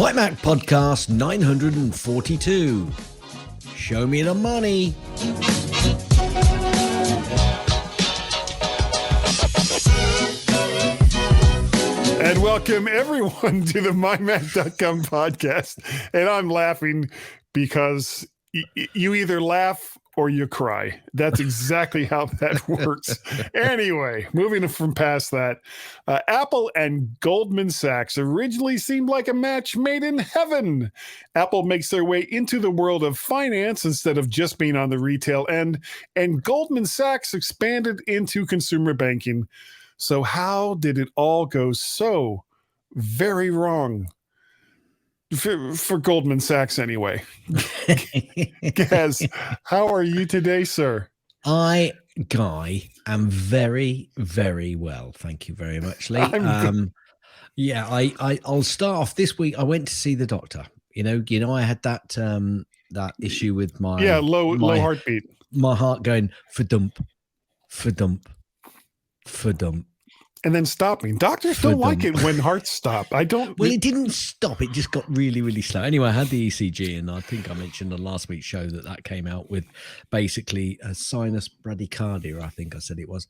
MyMac Podcast 942. Show me the money. And welcome everyone to the MyMac.com podcast. And I'm laughing because you either laugh or you cry. That's exactly how that works. Anyway, moving from past that, Apple and Goldman Sachs originally seemed like a match made in heaven. Apple makes their way into the world of finance instead of just being on the retail end, and Goldman Sachs expanded into consumer banking. So how did it all go so very wrong? For Goldman Sachs, anyway. Gaz, how are you today, sir? Guy, am very, very well. Thank you very much, Lee. I'll start off this week. I went to see the doctor. You know, I had that issue with my low heartbeat. My heart going for dump. And then stopping. Doctors don't like it when hearts stop. I don't. Well, it didn't stop. It just got really, really slow. Anyway, I had the ECG, and I think I mentioned on last week's show that came out with basically a sinus bradycardia. I think I said it was.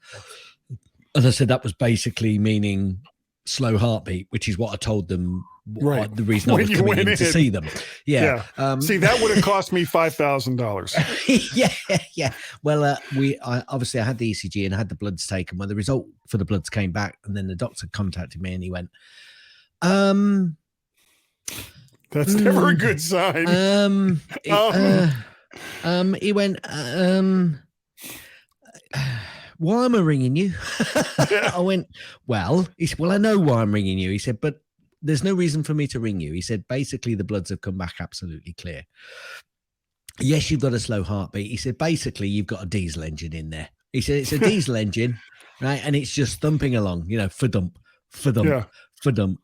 And I said that was basically meaning slow heartbeat, which is what I told them. Right. The reason I was coming in to see them. Yeah. See, that would have cost me $5,000. Yeah. Well, I had the ECG and had the bloods taken. Well, the result for the bloods came back, and then the doctor contacted me and he went, that's never a good sign. He went, why am I ringing you? I went, well, he said, I know why I'm ringing you. He said, but there's no reason for me to ring you. He said, basically, the bloods have come back absolutely clear. Yes, you've got a slow heartbeat. He said, basically, you've got a diesel engine in there. He said, it's a diesel engine, right? And it's just thumping along, for dump.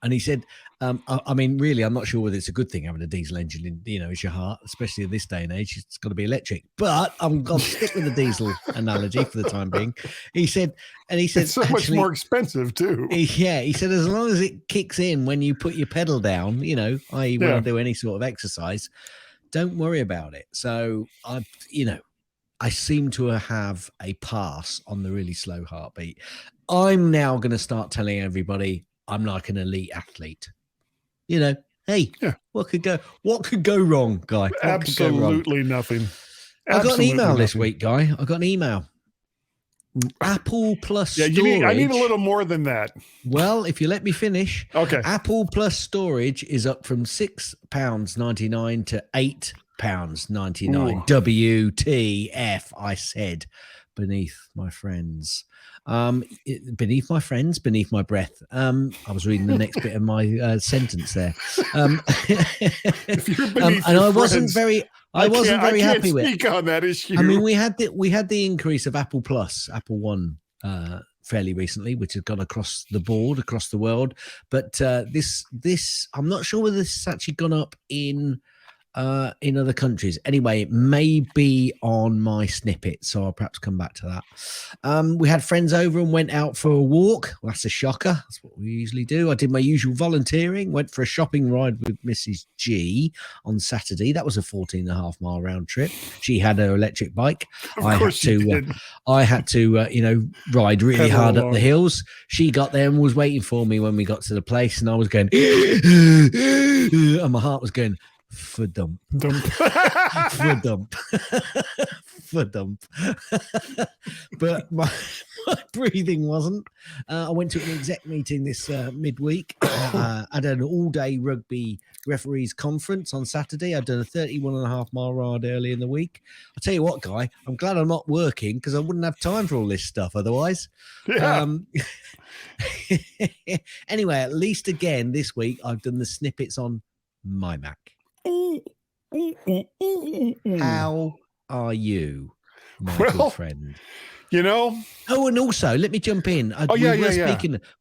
And he said, I mean, really, I'm not sure whether it's a good thing having a diesel engine in, as your heart, especially in this day and age. It's got to be electric. But I'm going to stick with the diesel analogy for the time being. He said, it's so much more expensive too. He said, as long as it kicks in when you put your pedal down, i.e. when I do any sort of exercise, don't worry about it. So I seem to have a pass on the really slow heartbeat. I'm now going to start telling everybody I'm like an elite athlete. What could go wrong, Guy? Absolutely nothing. I got an email this week, Guy. I got an email. Apple Plus storage. I need a little more than that. Well, if you let me finish. Okay. Apple Plus storage is up from £6.99 to £8.99. WTF, I said, beneath my friends. Beneath my friends, beneath my breath. I was reading the next bit of my sentence there. If you're beneath and I friends, wasn't very happy with. Speak on that issue. I mean, we had the increase of Apple Plus, Apple One, fairly recently, which has gone across the board, across the world. But this, I'm not sure whether this has actually gone up in other countries. Anyway, it may be on my snippet, so I'll perhaps come back to that. We had friends over and went out for a walk. Well, that's a shocker. That's what we usually do. I did my usual volunteering, went for a shopping ride with Mrs. G on Saturday. That was a 14.5-mile round trip. She had her electric bike. I had to ride really hard up the hills. She got there and was waiting for me when we got to the place, and I was going and my heart was going for dump. But my breathing wasn't. I went to an exec meeting this midweek. I had an all-day rugby referees conference on Saturday. I'd done a 31.5-mile ride early in the week. I'll tell you what, Guy, I'm glad I'm not working because I wouldn't have time for all this stuff otherwise. Yeah. Anyway, at least again this week, I've done the snippets on MyMac. How are you, my good friend? Oh, and also, let me jump in.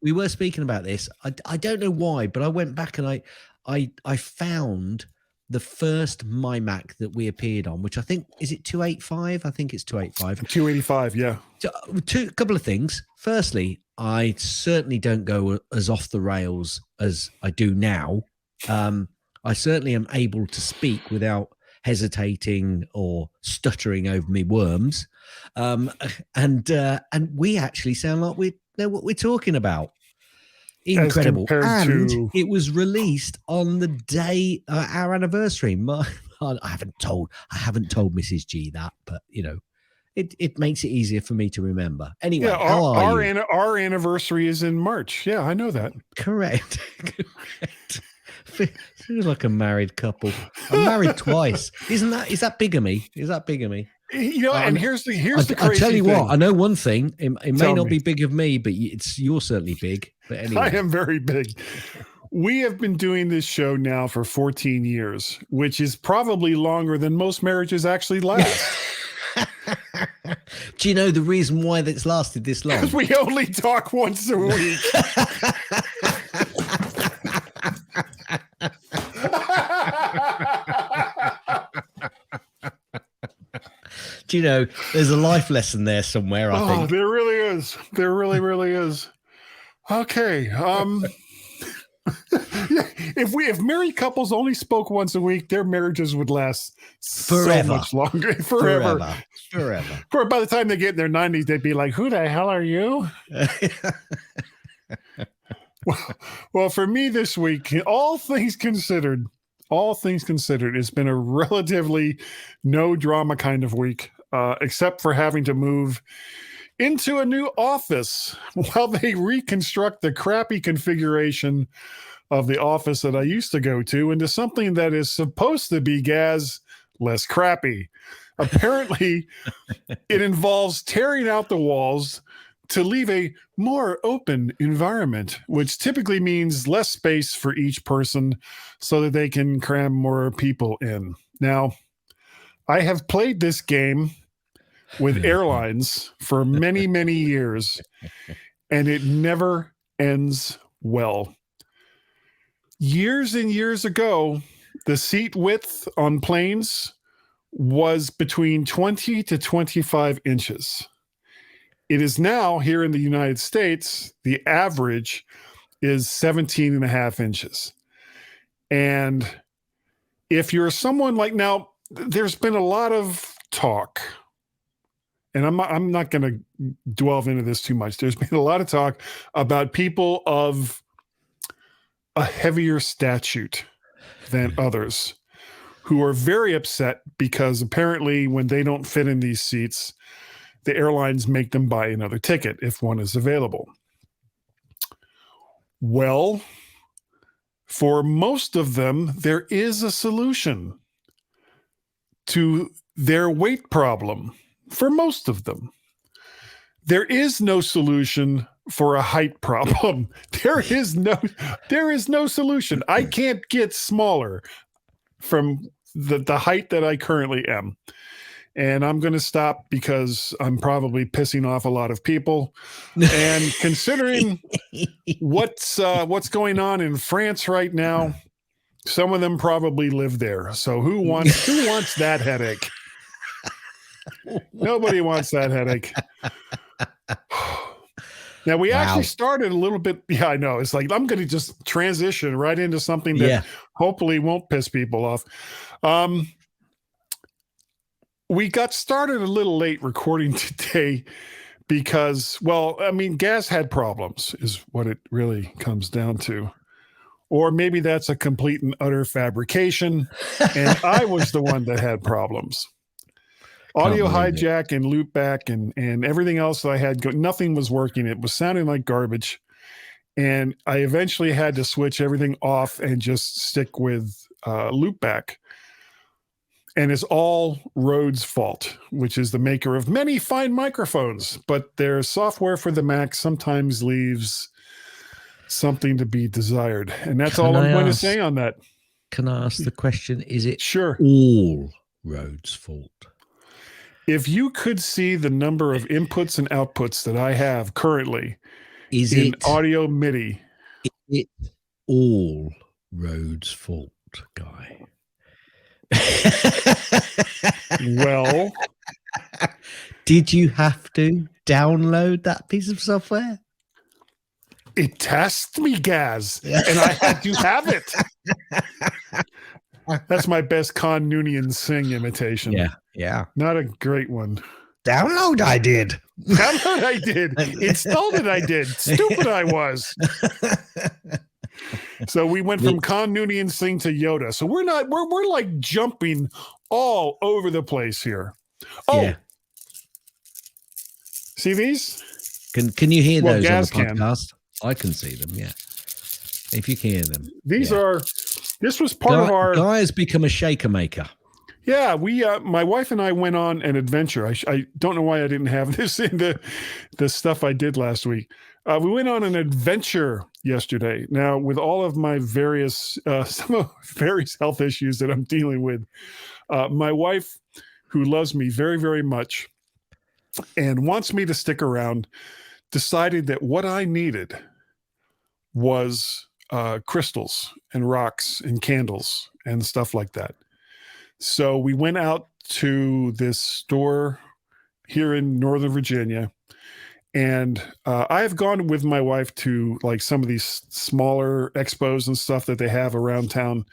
We were speaking about this. I don't know why, but I went back and I found the first MyMac that we appeared on, which I think, is it 285? I think it's 285. 285, yeah. So, a couple of things. Firstly, I certainly don't go as off the rails as I do now. I certainly am able to speak without hesitating or stuttering over me worms. And we actually sound like we know what we're talking about. Incredible. And it was released on the day our anniversary. I haven't told Mrs. G that, but it makes it easier for me to remember. Anyway, how are you? Our anniversary is in March. Yeah, I know that. Correct. Feels like a married couple. I'm married twice. Is that bigamy? Is that bigamy? And here's the crazy thing. I tell you what, I know one thing. It may not be big of me, but you're certainly big. But anyway, I am very big. We have been doing this show now for 14 years, which is probably longer than most marriages actually last. Do you know the reason why that's lasted this long? Because we only talk once a week. Do you know there's a life lesson there somewhere? I think there really is. There really is. Okay. If married couples only spoke once a week, their marriages would last forever. So much longer. Forever. By the time they get in their 90s, they'd be like, "Who the hell are you?" Well, for me this week, all things considered, it's been a relatively no drama kind of week, except for having to move into a new office while they reconstruct the crappy configuration of the office that I used to go to into something that is supposed to be less crappy. Apparently, it involves tearing out the walls to leave a more open environment, which typically means less space for each person so that they can cram more people in. Now, I have played this game with airlines for many, many years, and it never ends well. Years and years ago, the seat width on planes was between 20 to 25 inches. It is now, here in the United States, the average is 17 and a half inches. And if you're someone like, now, there's been a lot of talk, and I'm not going to delve into this too much. There's been a lot of talk about people of a heavier statute than others who are very upset because apparently when they don't fit in these seats, the airlines make them buy another ticket if one is available. Well, for most of them, there is a solution to their weight problem. For most of them, there is no solution for a height problem. There is no solution. I can't get smaller from the height that I currently am. And I'm going to stop because I'm probably pissing off a lot of people. And considering what's going on in France right now, some of them probably live there. So who wants that headache? Nobody wants that headache. Now, we actually started a little bit. Yeah, I know. It's like I'm going to just transition right into something that hopefully won't piss people off. We got started a little late recording today because, gas had problems is what it really comes down to. Or maybe that's a complete and utter fabrication, and I was the one that had problems. Audio hijack and loopback and everything else that I had, nothing was working. It was sounding like garbage. And I eventually had to switch everything off and just stick with loopback. And it's all Rode's fault, which is the maker of many fine microphones. But their software for the Mac sometimes leaves something to be desired. And that's all I'm going to say on that. Can I ask the question? Is it sure all Rode's fault? If you could see the number of inputs and outputs that I have currently in audio MIDI. Is it all Rode's fault, Guy? Well, did you have to download that piece of software? It tests me, Gaz, and I had to have it. That's my best Con Noonian Singh imitation. Yeah. Not a great one. Download I did. Download I did. Installed it I did. Stupid I was. So we went from Con Noonian Singh to Yoda. So we're like jumping all over the place here. Oh, yeah. See these? Can you hear those on the Gaz podcast? I can see them, yeah. If you can hear them. This was part of our... Guy has become a shaker maker. Yeah, my wife and I went on an adventure. I don't know why I didn't have this in the stuff I did last week. We went on an adventure yesterday. Now, with all of my various health issues that I'm dealing with, my wife, who loves me very, very much and wants me to stick around, decided that what I needed was crystals and rocks and candles and stuff like that. So we went out to this store here in Northern Virginia, and I've gone with my wife to like some of these smaller expos and stuff that they have around town.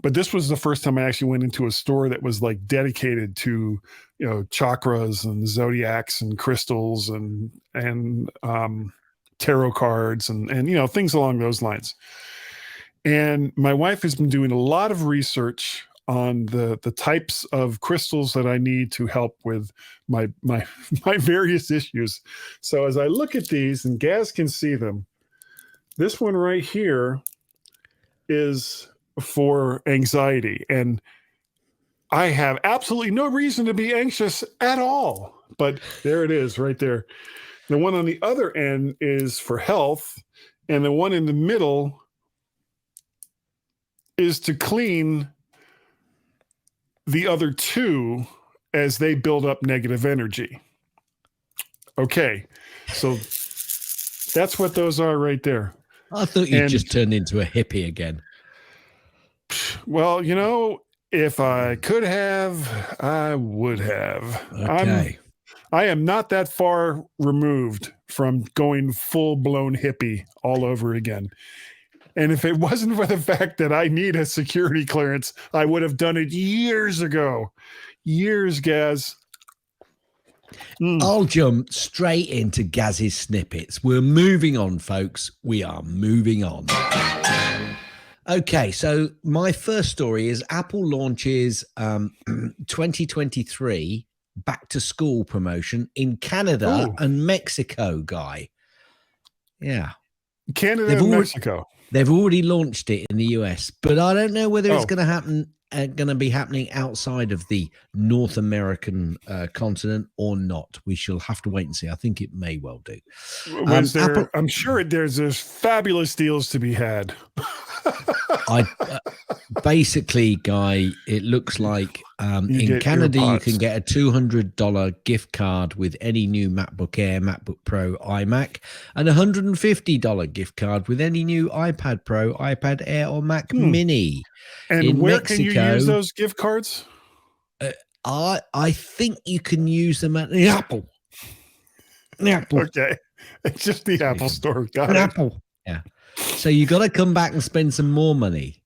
But this was the first time I actually went into a store that was like dedicated to, chakras and zodiacs and crystals and tarot cards and things along those lines. And my wife has been doing a lot of research on the types of crystals that I need to help with my various issues. So as I look at these, and Gaz can see them, this one right here is for anxiety. And I have absolutely no reason to be anxious at all. But there it is right there. The one on the other end is for health. And the one in the middle is to clean the other two as they build up negative energy. Okay, so that's what those are right there. I thought you just turned into a hippie again. Well, if I could have, I would have. Okay. I am not that far removed from going full-blown hippie all over again. And if it wasn't for the fact that I need a security clearance, I would have done it years ago. Years, Gaz. I'll jump straight into Gaz's snippets. We're moving on, folks. We are moving on. Okay, so my first story is Apple launches 2023 back to school promotion in Canada and Mexico, Guy. Yeah. Canada and Mexico. They've already launched it in the US, but I don't know whether it's going to happen. Going to be happening outside of the North American continent or not. We shall have to wait and see. I think it may well do. I'm sure there's fabulous deals to be had. Basically, Guy, it looks like in Canada you can get a $200 gift card with any new MacBook Air, MacBook Pro, iMac, and a $150 gift card with any new iPad Pro, iPad Air, or Mac Mini. And in where Mexico, can you use those gift cards? I think you can use them at the Apple. Okay, it's just the Apple Store. Got it. Apple. Yeah. So you got to come back and spend some more money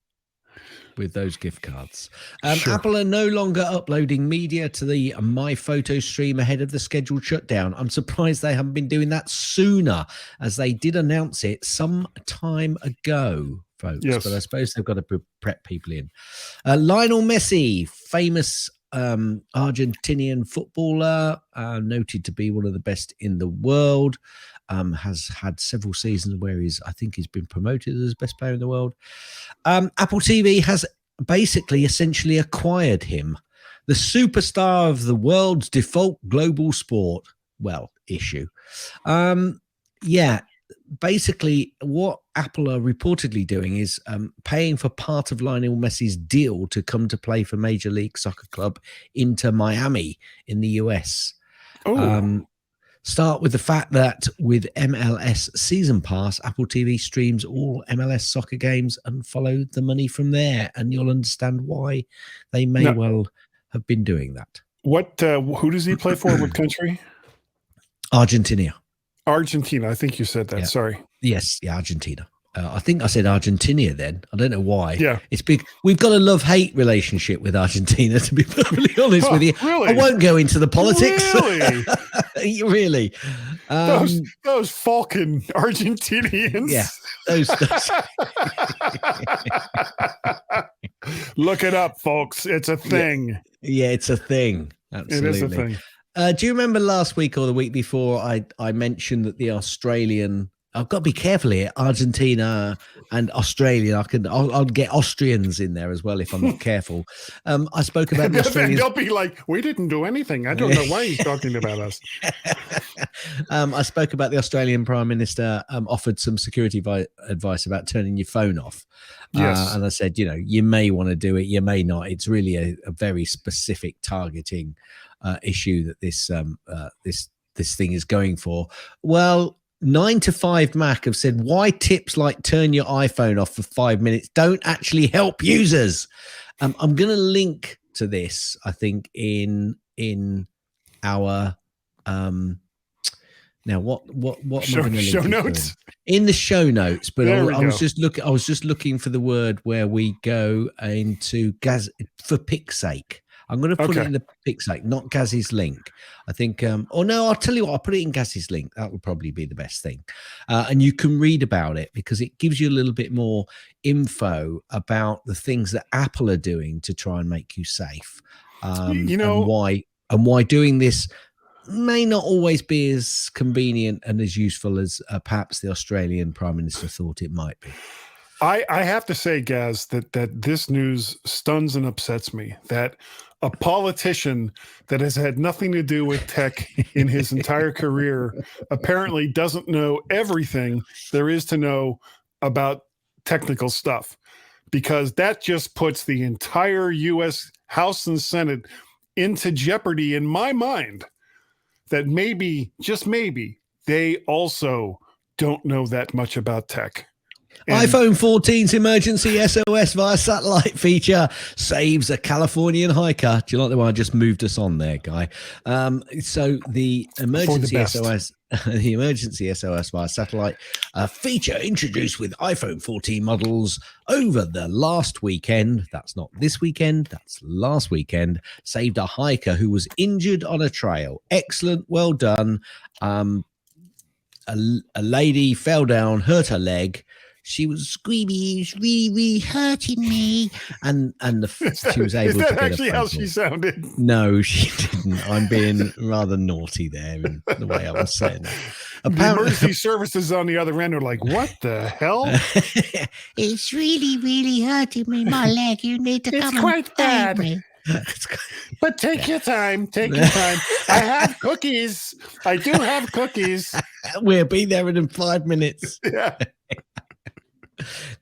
with those gift cards. Sure. Apple are no longer uploading media to the My Photo stream ahead of the scheduled shutdown. I'm surprised they haven't been doing that sooner, as they did announce it some time ago, folks. Yes. But I suppose they've got to prep people in. Lionel Messi, famous Argentinian footballer, noted to be one of the best in the world, has had several seasons where I think he's been promoted as best player in the world. Apple TV has basically essentially acquired him, the superstar of the world's default global sport, issue. Basically what Apple are reportedly doing is paying for part of Lionel Messi's deal to come to play for Major League Soccer club Inter Miami in the US. Start with the fact that with MLS Season Pass, Apple TV streams all MLS soccer games and follow the money from there, and you'll understand why they may well have been doing that. Who does he play for? What country? Argentina. Argentina. I think you said that. Yeah. Sorry. Yes, yeah, Argentina. I think I said Argentina then. I don't know why. Yeah. It's big. We've got a love-hate relationship with Argentina, to be perfectly honest with you. Really? I won't go into the politics. Really? Really? Those Falcon Argentinians. Yeah. Those. Look it up, folks. It's a thing. Yeah, it's a thing. Absolutely. It is a thing. Do you remember last week or the week before I mentioned that the Australian, I've got to be careful here, Argentina and Australia, I'll get Austrians in there as well if I'm not careful. I spoke about the Australians. They'll be like, we didn't do anything. I don't know why he's talking about us. I spoke about the Australian Prime Minister offered some security advice about turning your phone off. Yes. And I said, you may want to do it, you may not. It's really a very specific targeting issue that this thing is going for. Well, 9 to 5 Mac have said why tips like turn your iPhone off for 5 minutes don't actually help users. I'm going to link to this, I think, in our now what am I going to link show notes in the show notes? But I was just looking for the word where we go into for pick's sake. I'm going to put it in the pick's sake, not Gaz's link. I think, I'll tell you what, I'll put it in Gaz's link. That would probably be the best thing. And you can read about it because it gives you a little bit more info about the things that Apple are doing to try and make you safe. And why doing this may not always be as convenient and as useful as perhaps the Australian Prime Minister thought it might be. I have to say, Gaz, that this news stuns and upsets me. That a politician that has had nothing to do with tech in his entire career apparently doesn't know everything there is to know about technical stuff, because that just puts the entire U.S. House and Senate into jeopardy in my mind. That maybe, just maybe, they also don't know that much about tech. iPhone 14's emergency SOS via satellite feature saves a Californian hiker. Do you like the way I just moved us on there, Guy? So the emergency SOS, the emergency SOS via satellite feature introduced with iPhone 14 models over the last weekend. That's not this weekend. That's last weekend. Saved a hiker who was injured on a trail. Excellent. Well done. A lady fell down, hurt her leg. She was screaming, "It's really, really hurting me," and she was able to get actually how she sounded? No, she didn't. I'm being rather naughty there in the way I was saying that. The emergency services on the other end are like, "What the hell?" It's really, really hurting me, my leg. You need to come and save me. But take your time. Take your time. I have cookies. I do have cookies. We'll be there in 5 minutes. Yeah.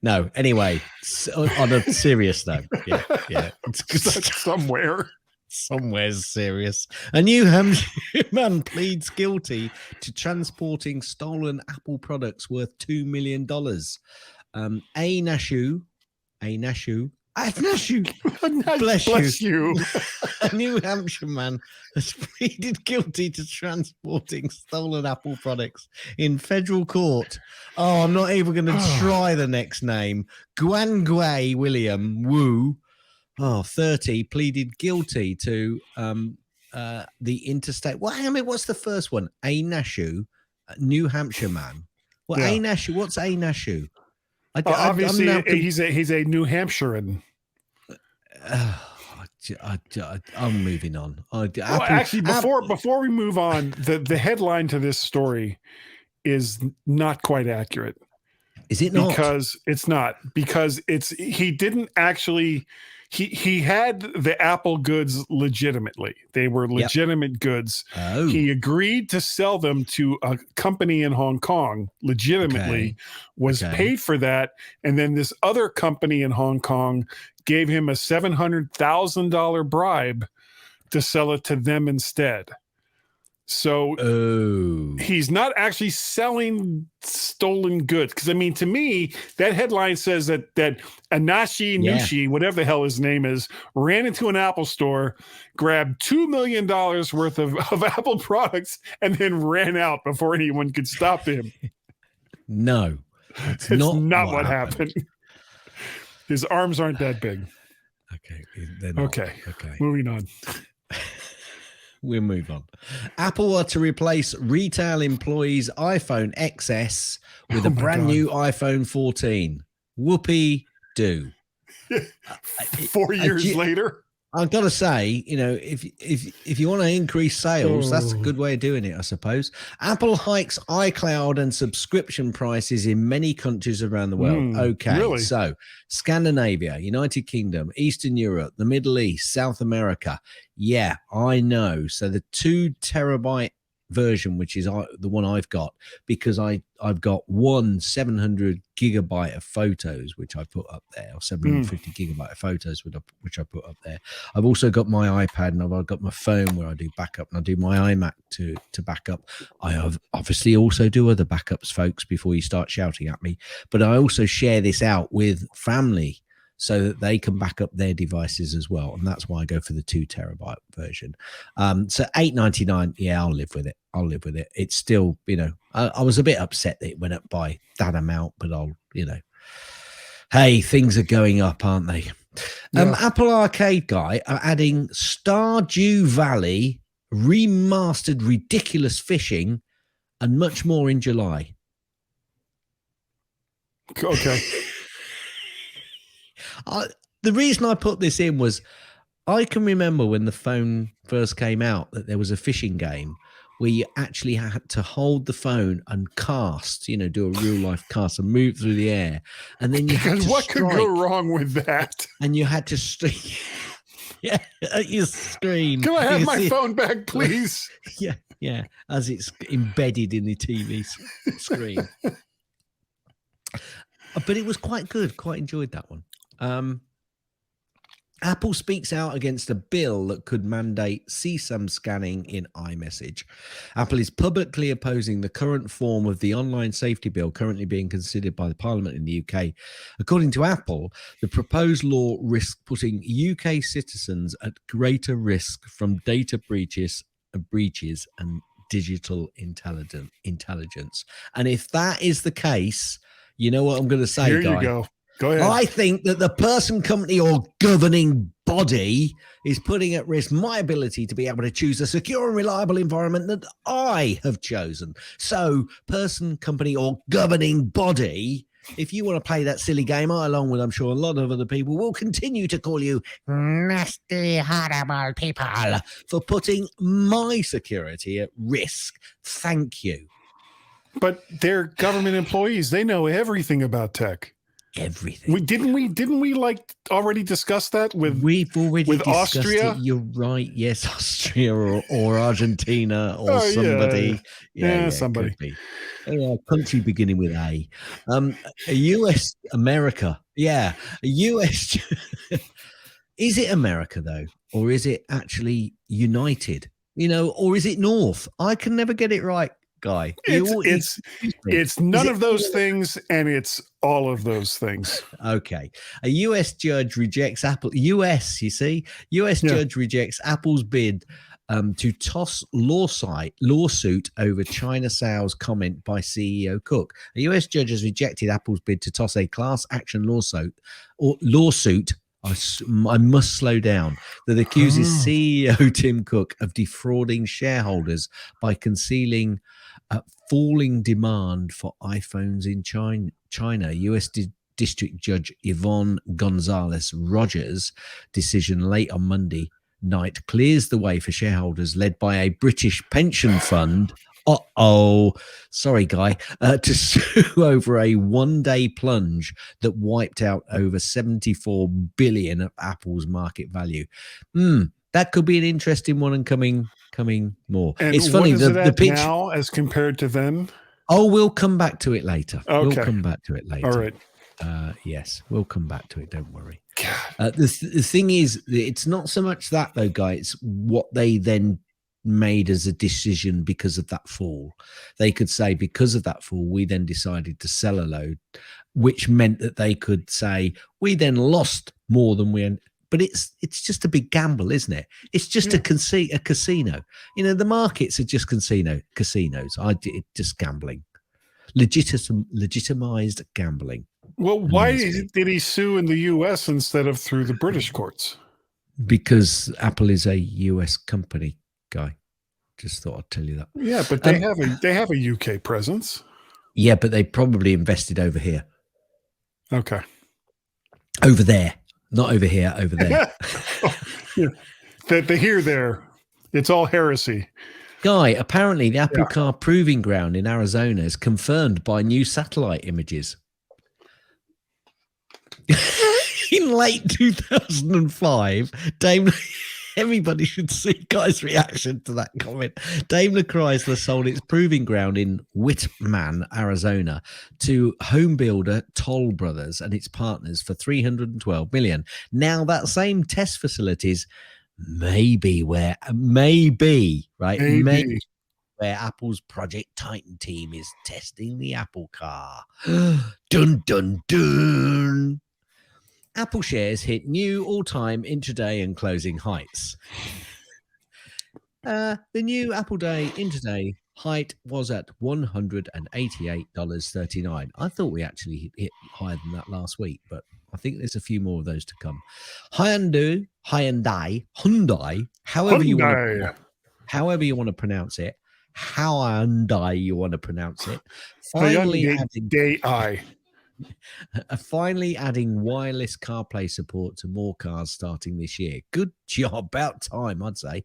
No, anyway, on a serious note, yeah. Somewhere's serious. A New Hampshire man pleads guilty to transporting stolen Apple products worth $2 million. Bless you. A New Hampshire man has pleaded guilty to transporting stolen Apple products in federal court. Oh, I'm not even going to try the next name. Guangwei William Wu, 30, pleaded guilty to the interstate. Well, hang on a minute, what's the first one? A Nashu, New Hampshire man. Well, A Nashu, what's A Nashu? Obviously, he's a New Hampshirean. I'm moving on. Before we move on, the headline to this story is not quite accurate. Is it not? Because it's not. Because he didn't actually. He had the Apple goods legitimately. They were legitimate goods. Oh. He agreed to sell them to a company in Hong Kong legitimately, was paid for that. And then this other company in Hong Kong gave him a $700,000 bribe to sell it to them instead. So he's not actually selling stolen goods? Because I mean, to me, that headline says that Anashi Nushi, whatever the hell his name is, ran into an Apple store, grabbed $2 million worth of Apple products, and then ran out before anyone could stop him. No, it's not what happened. His arms aren't that big. Okay, they're not. Okay, moving on. We'll move on. Apple are to replace retail employees' iPhone XS with a brand new iPhone 14. Whoopee do. 4 years later. I've got to say, if you want to increase sales, that's a good way of doing it, I suppose. Apple hikes iCloud and subscription prices in many countries around the world. Really? So Scandinavia, United Kingdom, Eastern Europe, the Middle East, South America. Yeah, I know. So the 2 terabyte version, which is the one I've got, because I've got 700 gigabyte of photos which I put up there, or 750 gigabyte of photos which I put up there. I've also got my iPad, and I've got my phone where I do backup, and I do my iMac to back up. I have obviously also do other backups, folks, before you start shouting at me, but I also share this out with family so that they can back up their devices as well. And that's why I go for the 2 terabyte version. So $8.99, yeah, I'll live with it. It's still, I was a bit upset that it went up by that amount, but hey, things are going up, aren't they? Yeah. Apple Arcade guy are adding Stardew Valley, remastered ridiculous fishing, and much more in July. Okay. The reason I put this in was I can remember when the phone first came out that there was a fishing game where you actually had to hold the phone and cast, do a real life cast and move through the air. And then you had to what could go wrong with that? And you had to yeah, at your screen. Can I have my phone back, please? Yeah, as it's embedded in the TV screen. But it was quite good. Quite enjoyed that one. Apple speaks out against a bill that could mandate CSAM scanning in iMessage. Apple is publicly opposing the current form of the online safety bill currently being considered by the Parliament in the UK. According to Apple, the proposed law risks putting UK citizens at greater risk from data breaches and digital intelligence. And if that is the case, you know what I'm going to say, Here Guy? you go. Go ahead. I think that the person, company, or governing body is putting at risk my ability to be able to choose a secure and reliable environment that I have chosen. So, person, company, or governing body, if you want to play that silly game, I, along with, I'm sure, a lot of other people, will continue to call you nasty, horrible people for putting my security at risk. Thank you. But they're government employees. They know everything about tech. Everything. Didn't we like already discuss that with Austria? It. You're right. Yes, Austria or Argentina or somebody. Yeah, somebody. Country beginning with A. A US America. Yeah, a US. Is it America though, or is it actually United? Or is it North? I can never get it right. Guy, it's none of those things, and it's all of those things. Okay, a U.S. judge rejects Apple. Judge rejects Apple's bid to toss lawsuit over China sales comment by CEO Cook. A U.S. judge has rejected Apple's bid to toss a class action lawsuit. I must slow down. That accuses CEO Tim Cook of defrauding shareholders by concealing falling demand for iPhones in China. U.S. District Judge Yvonne Gonzalez Rogers' decision late on Monday night clears the way for shareholders led by a British pension fund. Sorry, Guy. To sue over a one-day plunge that wiped out over $74 billion of Apple's market value. That could be an interesting one and coming more. And it's funny. What is the pitch now as compared to then? Oh, we'll come back to it later. Okay. We'll come back to it later. All right. Yes, we'll come back to it. Don't worry. The thing is, it's not so much that though, Guy. It's what they then made as a decision because of that fall. They could say, because of that fall, we then decided to sell a load, which meant that they could say, we then lost more than but it's just a big gamble, isn't it? It's just a casino. You know, the markets are just casinos. Just gambling, legitimized gambling. Well, why did he sue in the U.S. instead of through the British courts? Because Apple is a U.S. company, Guy. Just thought I'd tell you that. Yeah, but they have a UK presence. Yeah, but they probably invested over here. Okay. Over there. Not over here, over there. The here, there. It's all heresy. Guy, apparently the Apple Car Proving Ground in Arizona is confirmed by new satellite images. In late 2005, everybody should see Guy's reaction to that comment. Daimler Chrysler sold its proving ground in Whitman, Arizona, to home builder Toll Brothers and its partners for $312 million. Now, that same test facilities may be where Apple's Project Titan team is testing the Apple car. Dun, dun, dun. Apple shares hit new all-time intraday and closing heights. The new Apple Day intraday height was at $188.39. I thought we actually hit higher than that last week, but I think there's a few more of those to come. Hyundai, however you want to pronounce it, finally adding wireless CarPlay support to more cars starting this year. Good job. About time, I'd say.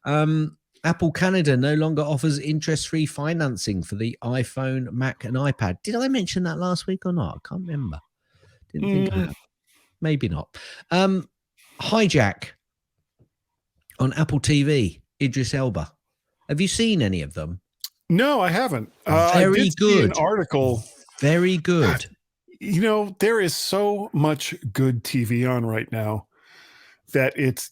Apple Canada no longer offers interest-free financing for the iPhone, Mac, and iPad. Did I mention that last week or not? I can't remember. Didn't think I had. Maybe not. Hijack on Apple TV. Idris Elba. Have you seen any of them? No, I haven't. Very good. See an article. Very good. You know, there is so much good TV on right now that it's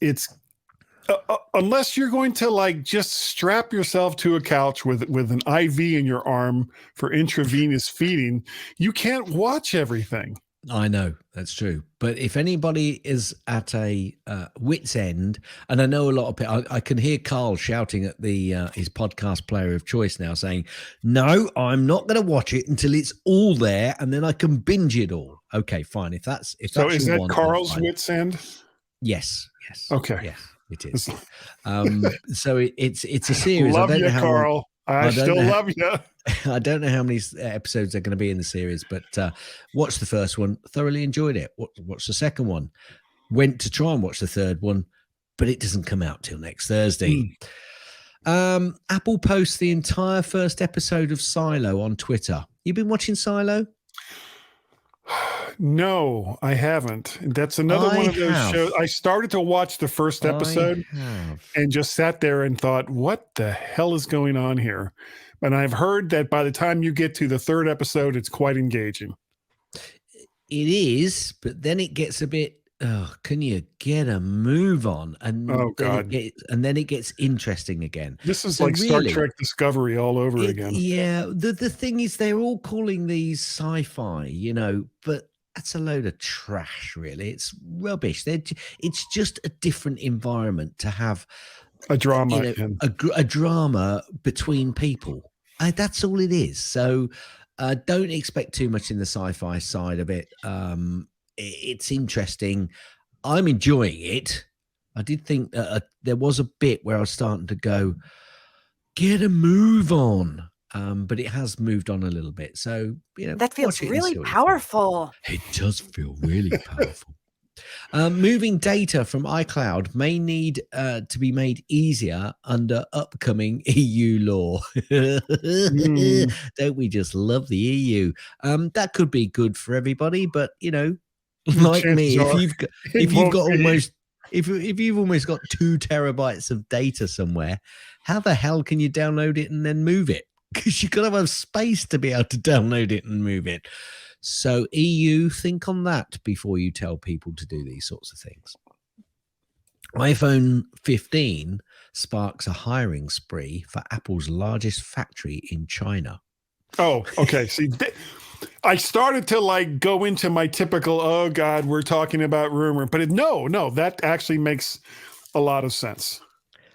unless you're going to like just strap yourself to a couch with an IV in your arm for intravenous feeding, you can't watch everything. I know, that's true. But if anybody is at a wit's end, and I know a lot of people, I can hear Carl shouting at his podcast player of choice now saying, no, I'm not going to watch it until it's all there and then I can binge it all. Okay, fine. If that's so is that Carl's wit's end? Yes. Okay. Yes, it is. So it's a series. Love you, Carl. I still love you. I don't know how many episodes are going to be in the series, but watched the first one, thoroughly enjoyed it. Watched the second one, went to try and watch the third one, but it doesn't come out till next Thursday. Apple posts the entire first episode of Silo on Twitter. You've been watching Silo? No, I haven't. That's another one of those shows. I started to watch the first episode and just sat there and thought, what the hell is going on here? And I've heard that by the time you get to the third episode, it's quite engaging. It is, but then it gets a bit, can you get a move on? And then it gets interesting again. This is like Star Trek Discovery all over again. Yeah. The thing is, they're all calling these sci-fi, but that's a load of trash, really. It's rubbish. It's just a different environment to have a drama, a drama between people. That's all it is. So don't expect too much in the sci-fi side of it. It's interesting. I'm enjoying it. I did think there was a bit where I was starting to go, get a move on. But it has moved on a little bit. So, that feels really powerful. It does feel really powerful. Moving data from iCloud may need to be made easier under upcoming EU law. Don't we just love the EU? That could be good for everybody, but like me, if you've almost got 2 terabytes of data somewhere, how the hell can you download it and then move it? Because you've got to have space to be able to download it and move it. So EU, think on that before you tell people to do these sorts of things. iPhone 15 sparks a hiring spree for Apple's largest factory in China. Oh, okay. See, I started to go into my typical, oh God, we're talking about rumor, but no, that actually makes a lot of sense.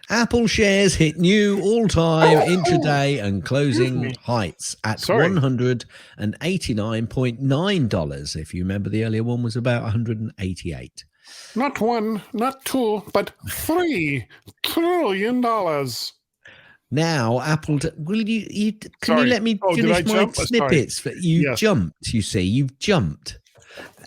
Apple shares hit new all-time intraday and closing heights at $189.9. If you remember, the earlier one was about 188. Not one, not two, but $3 trillion. Now, Apple, will you let me finish my snippets? You jumped, you see, you've jumped.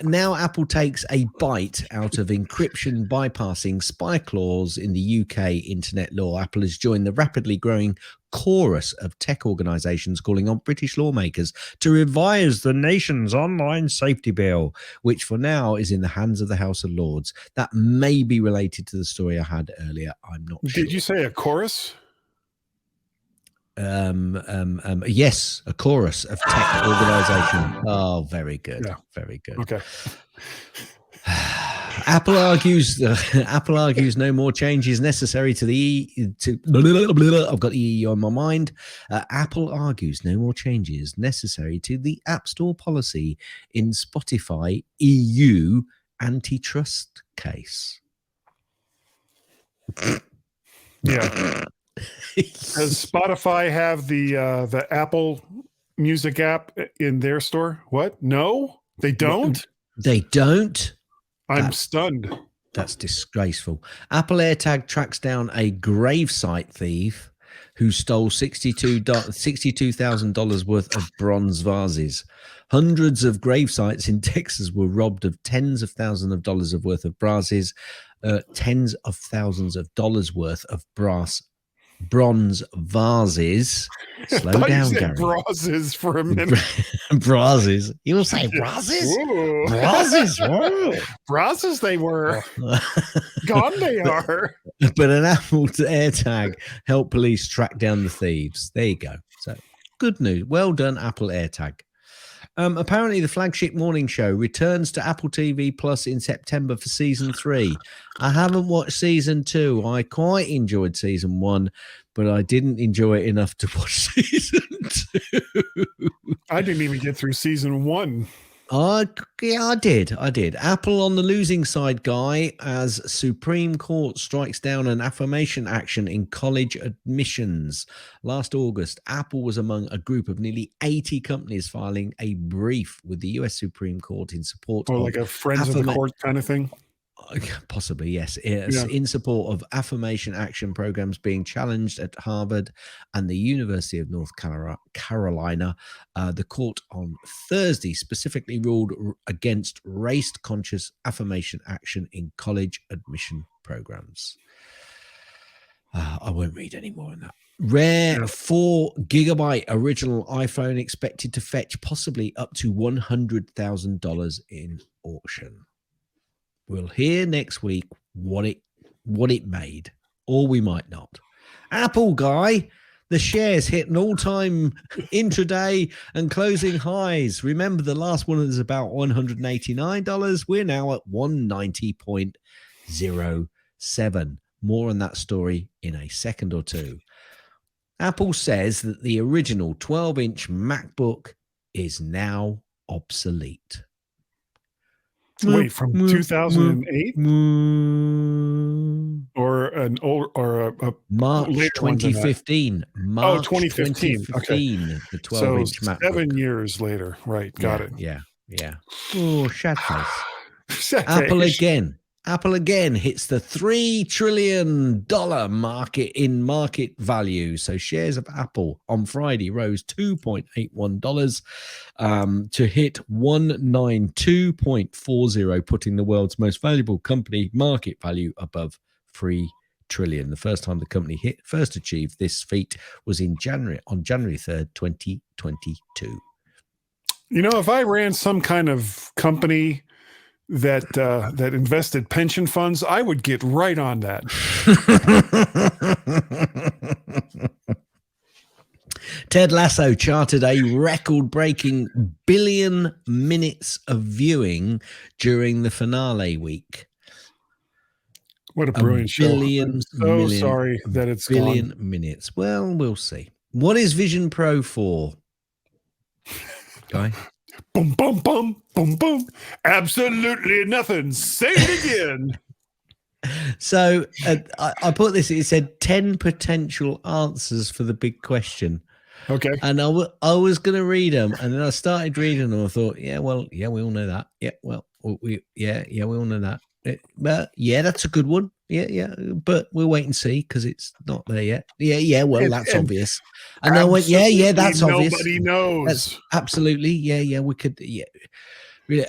Now Apple takes a bite out of encryption bypassing spy clause in the UK internet law. Apple has joined the rapidly growing chorus of tech organisations calling on British lawmakers to revise the nation's online safety bill, which for now is in the hands of the House of Lords. That may be related to the story I had earlier. I'm not sure. Did you say a chorus? Yes, a chorus of tech organization. Oh, very good. Yeah. Very good. Okay. Apple argues no more changes necessary to I've got EE on my mind. Apple argues no more changes necessary to the App Store policy in Spotify EU antitrust case. Yeah. Does Spotify have the Apple Music app in their store? What? No, they don't. They don't. I'm stunned. That's disgraceful. Apple AirTag tracks down a gravesite thief who stole $62,000 worth of bronze vases. Hundreds of gravesites in Texas were robbed of tens of thousands of dollars worth of vases, tens of thousands of dollars worth of bronze vases. Slow down, Gary. Brazes for a minute. Brazes. You'll say brazes? Brazes. Brazes they were. Gone they are. But an Apple AirTag helped police track down the thieves. There you go. So good news. Well done, Apple AirTag. Apparently, the flagship morning show returns to Apple TV Plus in September for season 3. I haven't watched season 2. I quite enjoyed season 1, but I didn't enjoy it enough to watch season 2. I didn't even get through season 1. I did. Apple on the losing side, Guy, as Supreme Court strikes down an affirmation action in college admissions. Last August, Apple was among a group of nearly 80 companies filing a brief with the US Supreme Court in support of like a Friends of the Court kind of thing? Possibly, yes. In support of affirmation action programs being challenged at Harvard and the University of North Carolina. The court on Thursday specifically ruled against race-conscious affirmation action in college admission programs. I won't read any more on that. Rare 4 gigabyte original iPhone expected to fetch possibly up to $100,000 in auction. We'll hear next week what it made, or we might not. Apple, Guy, the shares hit an all-time intraday and closing highs. Remember, the last one was about $189. We're now at $190.07. More on that story in a second or two. Apple says that the original 12-inch MacBook is now obsolete. Wait, from 2008 or an old or a March 2015. March 2015. Okay. The 12-inch MacBook. 7 years later, right? Got it. Yeah. Oh, sad face. Apple again hits the $3 trillion market value. So shares of Apple on Friday rose $2.81 to hit $192.40, putting the world's most valuable company market value above $3 trillion. The first time the company first achieved this feat was on January 3rd, 2022. You know, if I ran some kind of company that invested pension funds, I would get right on that. Ted Lasso charted a record-breaking billion minutes of viewing during the finale week. What a brilliant show. I'm so sorry that it's billion minutes. Well, we'll see. What is Vision Pro for, Guy? Boom, boom, boom, boom, boom. Absolutely nothing. Say it again. So I put this, it said 10 potential answers for the big question. Okay. And I was going to read them. And then I started reading them. I thought, we all know that. Yeah, well, we all know that. But yeah, that's a good one. Yeah. But we'll wait and see because it's not there yet. Yeah. Well, that's obvious. And I went, yeah, that's obvious. Nobody knows. That's absolutely. Yeah. We could. Yeah. Really.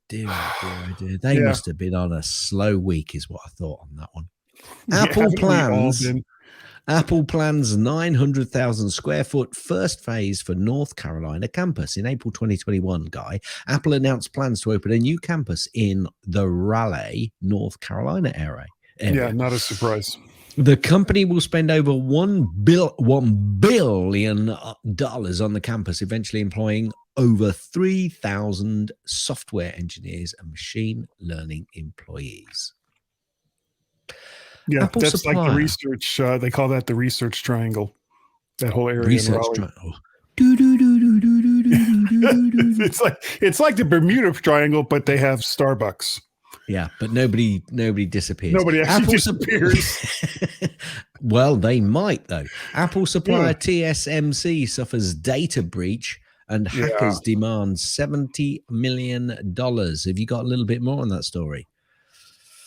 Dear. They must have been on a slow week, is what I thought on that one. Apple plans 900,000 square foot first phase for North Carolina campus. In April 2021, Guy, Apple announced plans to open a new campus in the Raleigh, North Carolina area. Yeah, not a surprise. The company will spend over $1 billion on the campus, eventually employing over 3,000 software engineers and machine learning employees. Yeah, Apple that's supplier. Like the research. They call that the research triangle. That whole area. Research triangle. It's like the Bermuda Triangle, but they have Starbucks. Yeah, but nobody disappears. Nobody actually disappears. Well, they might though. Apple supplier TSMC suffers data breach and hackers demand $70 million. Have you got a little bit more on that story?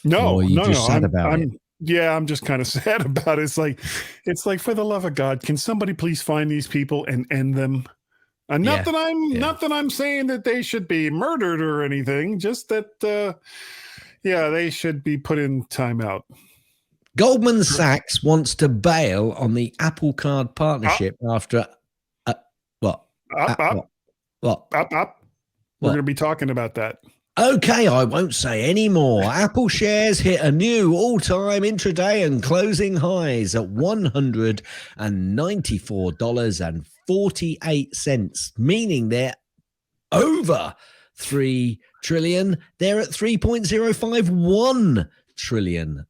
No, or are you just sad about it? Yeah, I'm just kind of sad about it. It's like for the love of God, can somebody please find these people and end them? Not that I'm saying that they should be murdered or anything, just that they should be put in timeout. Goldman Sachs wants to bail on the Apple Card partnership after what? We're going to be talking about that. Okay, I won't say any more. Apple shares hit a new all-time intraday and closing highs at $194.48, meaning they're over 3 trillion. They're at $3.051 trillion.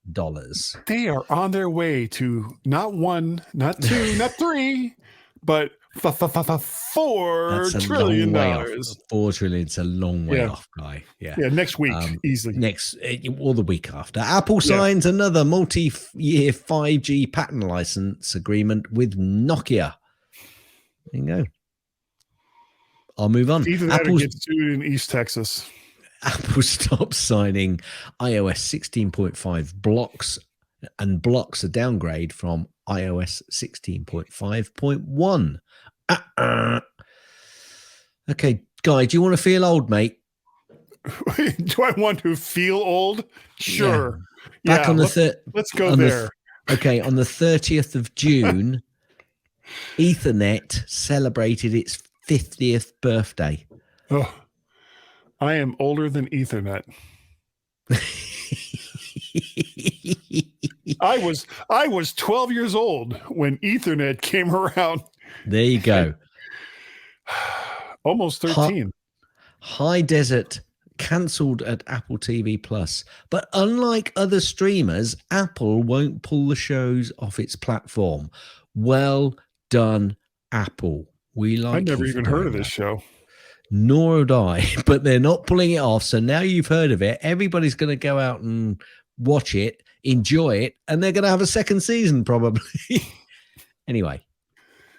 They are on their way to not one, not two, not three, but $4 trillion. $4 trillion. It's a long way off, Guy. Yeah. Next week, easily. Or the week after. Apple signs another multi-year 5G patent license agreement with Nokia. There you go. I'll move on. Apple gets sued in East Texas. Apple stops signing iOS 16.5 blocks, and blocks a downgrade from iOS 16.5.1. Okay, Guy, do you want to feel old, mate? Do I want to feel old? Sure. Yeah. Let's go there. Okay, on the 30th of June, Ethernet celebrated its 50th birthday. Oh, I am older than Ethernet. I was 12 years old when Ethernet came around. There you go. Almost 13. High Desert cancelled at Apple TV Plus. But unlike other streamers, Apple won't pull the shows off its platform. Well done, Apple. I've never even heard of this show. Nor had I, but they're not pulling it off. So now you've heard of it. Everybody's going to go out and watch it, enjoy it, and they're going to have a second season probably. Anyway,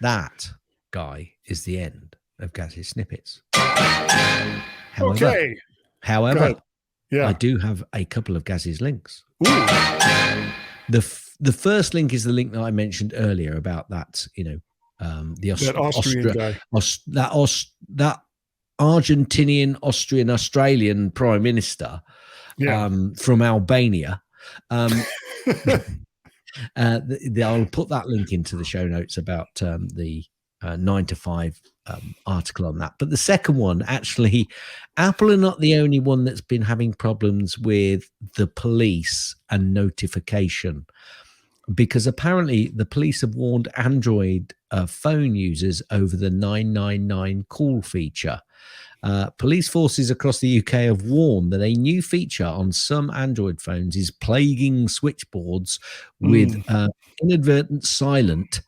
that, Guy, is the end of Gazzy Snippets. However, I do have a couple of Gazzy's links. Ooh. The first link is the link that I mentioned earlier about that, the Austrian guy. That Argentinian, Australian Prime Minister from Albania. I'll put that link into the show notes about the 9 to 5 article on that. But the second one, actually, Apple are not the only one that's been having problems with the police and notification, because apparently the police have warned Android phone users over the 999 call feature. Police forces across the UK have warned that a new feature on some Android phones is plaguing switchboards with inadvertent silent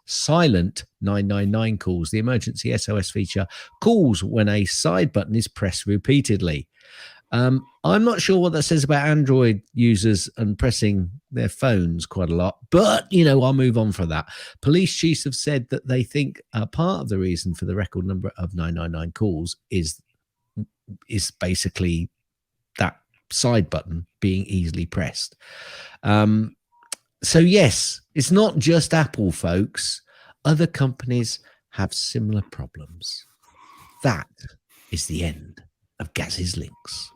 999 calls. The emergency SOS feature calls when a side button is pressed repeatedly. I'm not sure what that says about Android users and pressing their phones quite a lot, but, I'll move on from that. Police chiefs have said that they think part of the reason for the record number of 999 calls is basically that side button being easily pressed. So, yes, it's not just Apple, folks. Other companies have similar problems. That is the end of Gaz's links.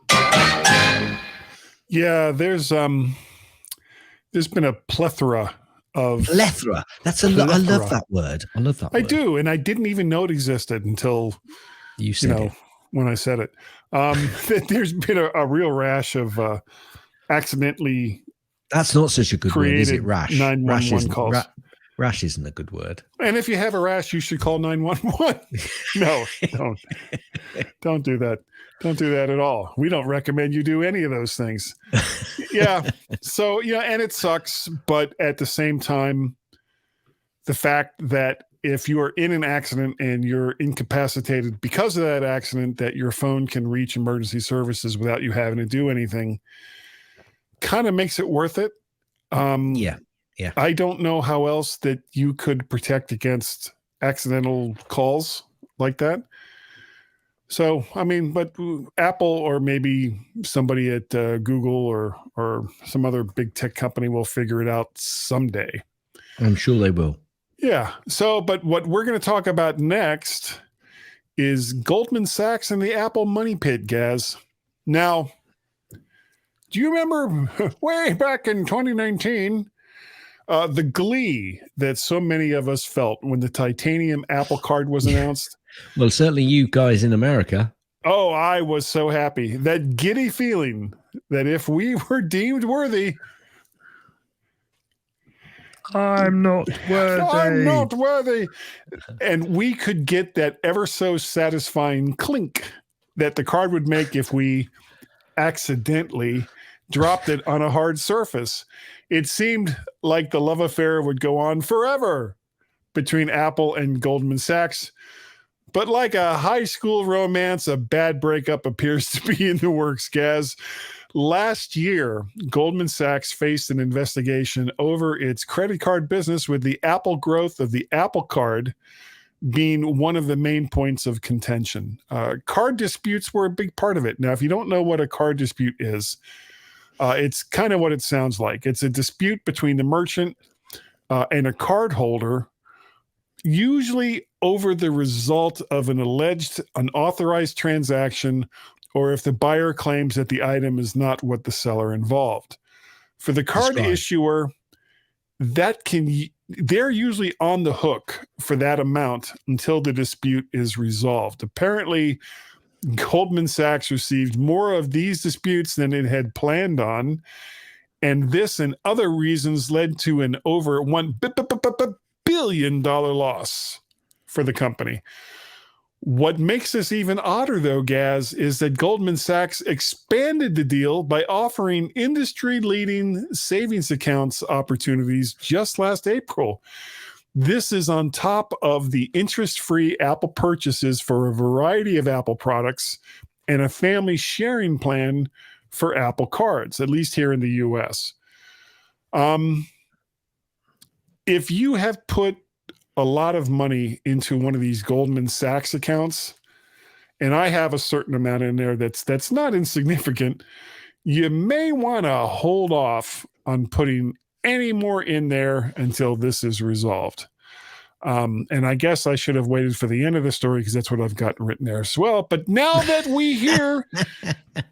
Yeah, there's been a plethora of plethora. I love that word. I love that word. I do, and I didn't even know it existed until you said it. When I said it. That there's been a real rash of accidentally. That's not such a good word, is it? Rash. 911 calls. Rash isn't a good word. And if you have a rash, you should call 911. No, don't do that. Don't do that at all. We don't recommend you do any of those things. Yeah. So, and it sucks. But at the same time, the fact that if you are in an accident and you're incapacitated because of that accident, that your phone can reach emergency services without you having to do anything kind of makes it worth it. Yeah. I don't know how else that you could protect against accidental calls like that. So, but Apple or maybe somebody at Google or some other big tech company will figure it out someday. I'm sure they will. Yeah. So, but what we're going to talk about next is Goldman Sachs and the Apple money pit, Gaz. Now, do you remember way back in 2019, the glee that so many of us felt when the titanium Apple Card was announced? Well, certainly you guys in America. Oh, I was so happy. That giddy feeling that if we were deemed worthy, I'm not worthy. And we could get that ever so satisfying clink that the card would make if we accidentally dropped it on a hard surface. It seemed like the love affair would go on forever between Apple and Goldman Sachs. But like a high school romance, a bad breakup appears to be in the works, Gaz. Last year, Goldman Sachs faced an investigation over its credit card business, with the Apple growth of the Apple Card being one of the main points of contention. Card disputes were a big part of it. Now, if you don't know what a card dispute is, it's kind of what it sounds like. It's a dispute between the merchant and a card holder, usually over the result of an alleged unauthorized transaction, or if the buyer claims that the item is not what the seller involved. For the card issuer, they're usually on the hook for that amount until the dispute is resolved. Apparently, Goldman Sachs received more of these disputes than it had planned on, and this and other reasons led to an over $1 billion loss for the company. What makes this even odder, though, Gaz, is that Goldman Sachs expanded the deal by offering industry-leading savings accounts opportunities just last April. This is on top of the interest-free Apple purchases for a variety of Apple products and a family sharing plan for Apple cards, at least here in the U.S. If you have put a lot of money into one of these Goldman Sachs accounts, and I have a certain amount in there that's not insignificant, you may want to hold off on putting any more in there until this is resolved. And I guess I should have waited for the end of the story because that's what I've got written there as well. But now that we hear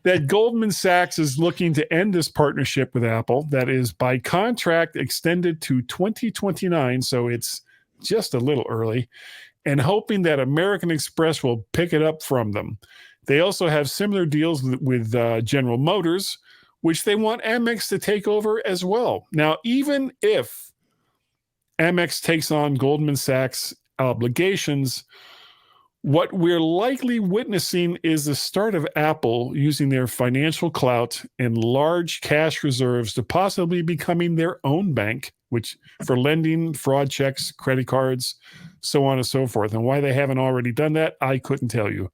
that Goldman Sachs is looking to end this partnership with Apple, that is by contract extended to 2029, so it's just a little early, and hoping that American Express will pick it up from them. They also have similar deals with General Motors, which they want Amex to take over as well. Now, even if Amex takes on Goldman Sachs obligations, What we're likely witnessing is the start of Apple using their financial clout and large cash reserves to possibly becoming their own bank, which for lending, fraud checks, credit cards, so on and so forth. And why they haven't already done that, I couldn't tell you.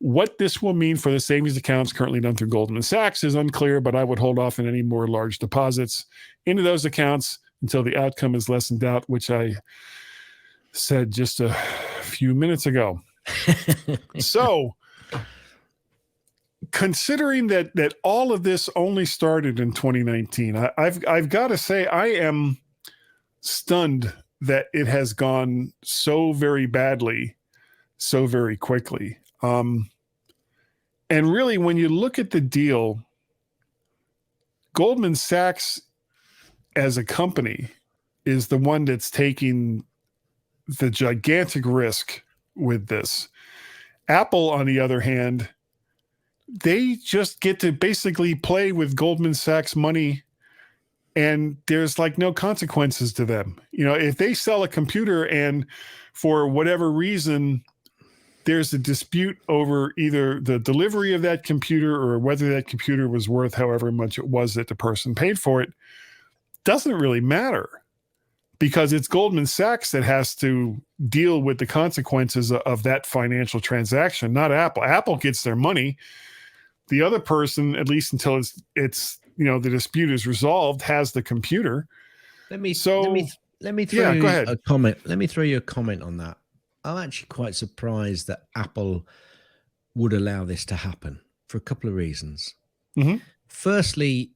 What this will mean for the savings accounts currently done through Goldman Sachs is unclear, but I would hold off on any more large deposits into those accounts until the outcome is less in doubt, which I said just a few minutes ago. So, considering that all of this only started in 2019, I've got to say I am stunned that it has gone so very badly, so very quickly. And really, when you look at the deal, Goldman Sachs as a company is the one that's taking the gigantic risk with this. Apple, on the other hand, they just get to basically play with Goldman Sachs money, and there's like no consequences to them. You know, if they sell a computer and for whatever reason there's a dispute over either the delivery of that computer or whether that computer was worth however much it was that the person paid for it, doesn't really matter, because it's Goldman Sachs that has to deal with the consequences of that financial transaction, not Apple. Apple gets their money. The other person, at least until it's the dispute is resolved, has the computer. Let me throw you a comment. Let me throw you a comment on that. I'm actually quite surprised that Apple would allow this to happen for a couple of reasons. Mm-hmm. Firstly,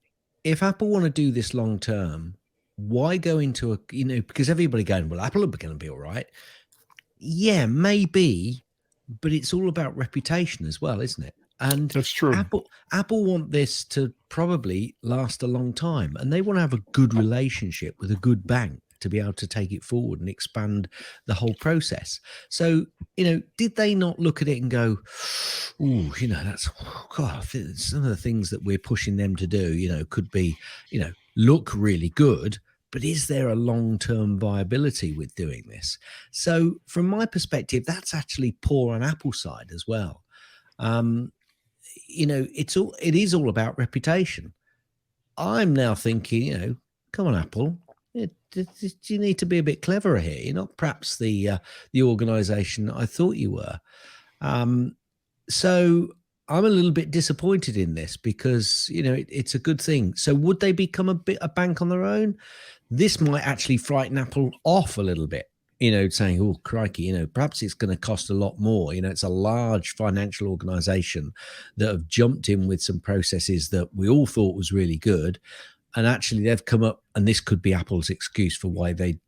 if Apple want to do this long term, why go into because everybody going, well, Apple are going to be all right. Yeah, maybe, but it's all about reputation as well, isn't it? And that's true. Apple want this to probably last a long time, and they want to have a good relationship with a good bank to be able to take it forward and expand the whole process. So, did they not look at it and go, "Ooh, that's God, some of the things that we're pushing them to do, could be, look really good, but is there a long-term viability with doing this?" So, from my perspective, that's actually poor on Apple's side as well. It is all about reputation. I'm now thinking, come on, Apple. You need to be a bit cleverer here. You're not perhaps the organization I thought you were. So I'm a little bit disappointed in this because, it's a good thing. So would they become a bank on their own? This might actually frighten Apple off a little bit, saying, oh, crikey, perhaps it's going to cost a lot more. It's a large financial organization that have jumped in with some processes that we all thought was really good. And actually they've come up, and this could be Apple's excuse for why they,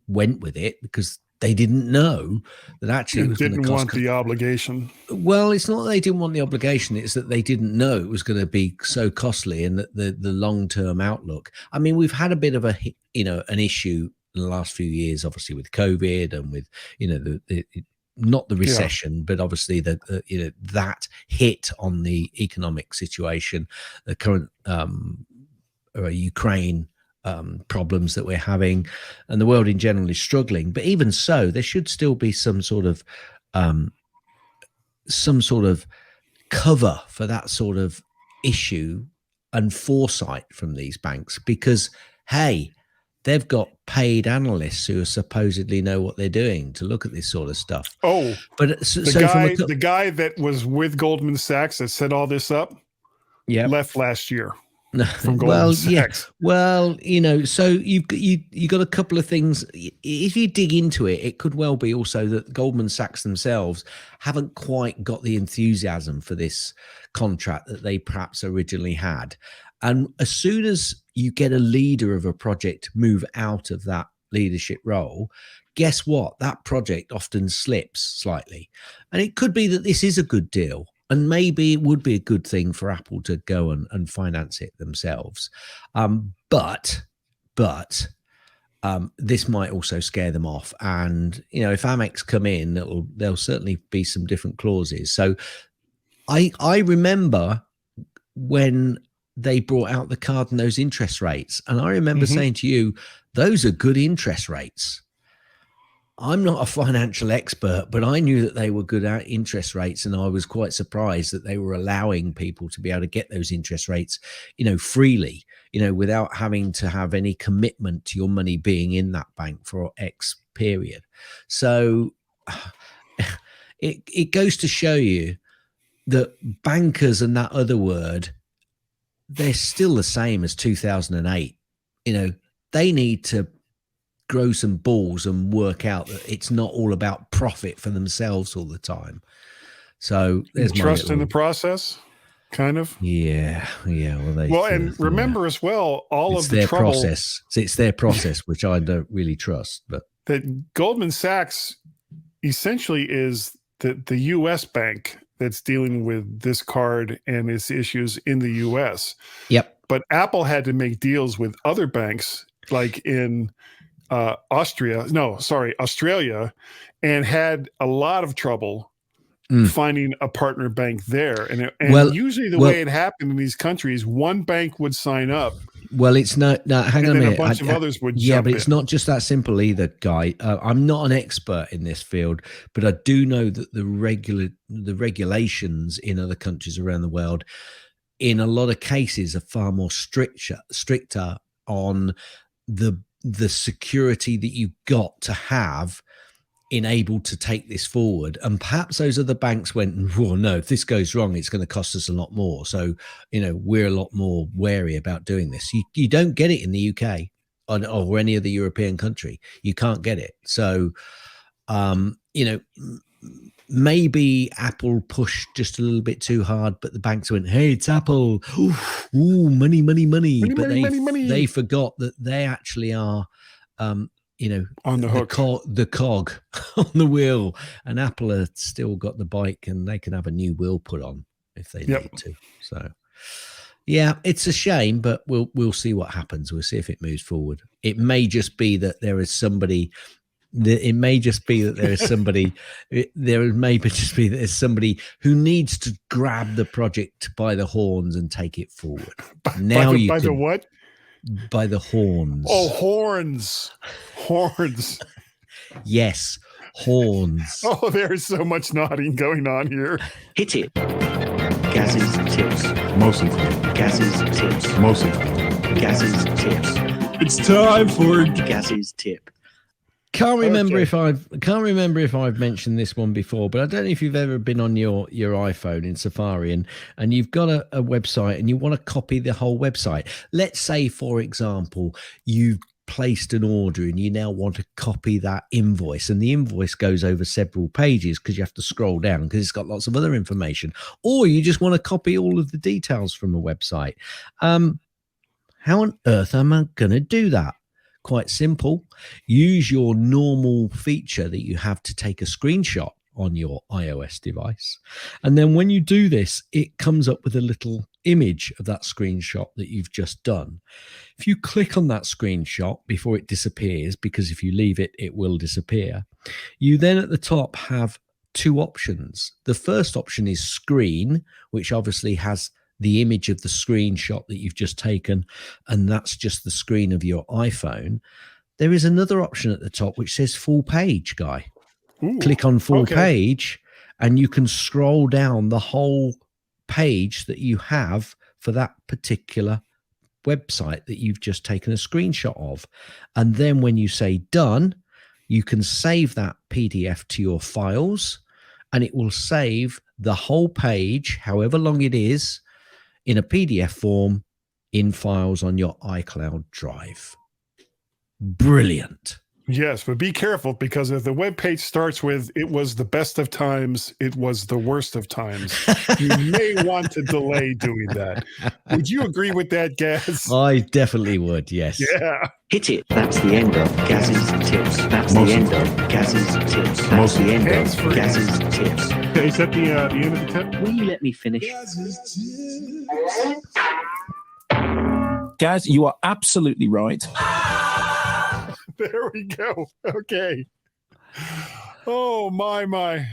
went with it, because they didn't know that actually it was going to cost. Didn't want the obligation. Well, it's not that they didn't want the obligation. It's that they didn't know it was going to be so costly, and that the long-term outlook. I mean, we've had a bit of an issue in the last few years, obviously with COVID and with, not the recession, but obviously that hit on the economic situation, the current Ukraine problems that we're having, and the world in general is struggling. But even so, there should still be some sort of cover for that sort of issue and foresight from these banks, because hey, they've got paid analysts who supposedly know what they're doing to look at this sort of stuff. Oh, but the guy that was with Goldman Sachs that set all this up, left last year. From Goldman Sachs. Well, so you've got a couple of things. If you dig into it, it could well be also that Goldman Sachs themselves haven't quite got the enthusiasm for this contract that they perhaps originally had. And as soon as you get a leader of a project move out of that leadership role, guess what? That project often slips slightly. And it could be that this is a good deal. And maybe it would be a good thing for Apple to go and finance it themselves. But this might also scare them off. And, if Amex come in, there'll certainly be some different clauses. So I remember when they brought out the card and those interest rates. And I remember saying to you, those are good interest rates. I'm not a financial expert, but I knew that they were good at interest rates, and I was quite surprised that they were allowing people to be able to get those interest rates, freely, without having to have any commitment to your money being in that bank for X period. So it goes to show you that bankers and that other word, they're still the same as 2008. They need to grow some balls and work out that it's not all about profit for themselves all the time. So there's trust in the process, kind of. Yeah. And remember as well, it's of the their trouble. Process. It's their process, which I don't really trust. But that Goldman Sachs essentially is the U.S. bank that's dealing with this card and its issues in the U.S. Yep. But Apple had to make deals with other banks, like in Australia, and had a lot of trouble finding a partner bank there. And usually the way it happened in these countries, one bank would sign up. Well, it's no. Hang on a minute. A bunch of others would jump but it's not just that simple either, Guy. I'm not an expert in this field, but I do know that the regulations in other countries around the world, in a lot of cases, are far more stricter on the security that you've got to have enabled to take this forward. And perhaps those other banks went, well, no, if this goes wrong, it's going to cost us a lot more. So, we're a lot more wary about doing this. You don't get it in the UK or any other European country. You can't get it. So, maybe Apple pushed just a little bit too hard, but the banks went, hey, it's Apple. Ooh, money. But they forgot that they actually are, on the hook, the cog on the wheel, and Apple has still got the bike, and they can have a new wheel put on if they need to. So, yeah, it's a shame, but we'll see what happens. We'll see if it moves forward. It may just be that there is somebody. There may just be that there's somebody who needs to grab the project by the horns and take it forward. By the what? By the horns. Oh, horns. Yes, horns. Oh, there is so much nodding going on here. Hit it. Gaz's tips. Mostly. Gaz's tips. Mostly. Gaz's tips. It's time for Gaz's tip. Can't remember if I've mentioned this one before, but I don't know if you've ever been on your iPhone in Safari and you've got a website and you want to copy the whole website. Let's say, for example, you've placed an order and you now want to copy that invoice, and the invoice goes over several pages because you have to scroll down because it's got lots of other information, or you just want to copy all of the details from a website. How on earth am I going to do that? Quite simple. Use your normal feature that you have to take a screenshot on your iOS device. And then when you do this, it comes up with a little image of that screenshot that you've just done. If you click on that screenshot before it disappears, because if you leave it, it will disappear, you then at the top have two options. The first option is screen, which obviously has the image of the screenshot that you've just taken, and that's just the screen of your iPhone. There is another option at the top which says full page, Guy. Ooh, click on full page and you can scroll down the whole page that you have for that particular website that you've just taken a screenshot of. And then when you say done, you can save that PDF to your files, and it will save the whole page, however long it is, in a PDF form in files on your iCloud drive. Brilliant. Yes, but be careful, because if the web page starts with "it was the best of times, it was the worst of times," you may want to delay doing that. Would you agree with that, Gaz? I definitely would, yes. Yeah. Hit it. That's the end of Gaz's tips. That's the end of Gaz's tips. That's the end of Gaz's tips. Okay, is that the end of the tip? Will you let me finish? Gaz, you are absolutely right. There we go. Okay. Oh, my.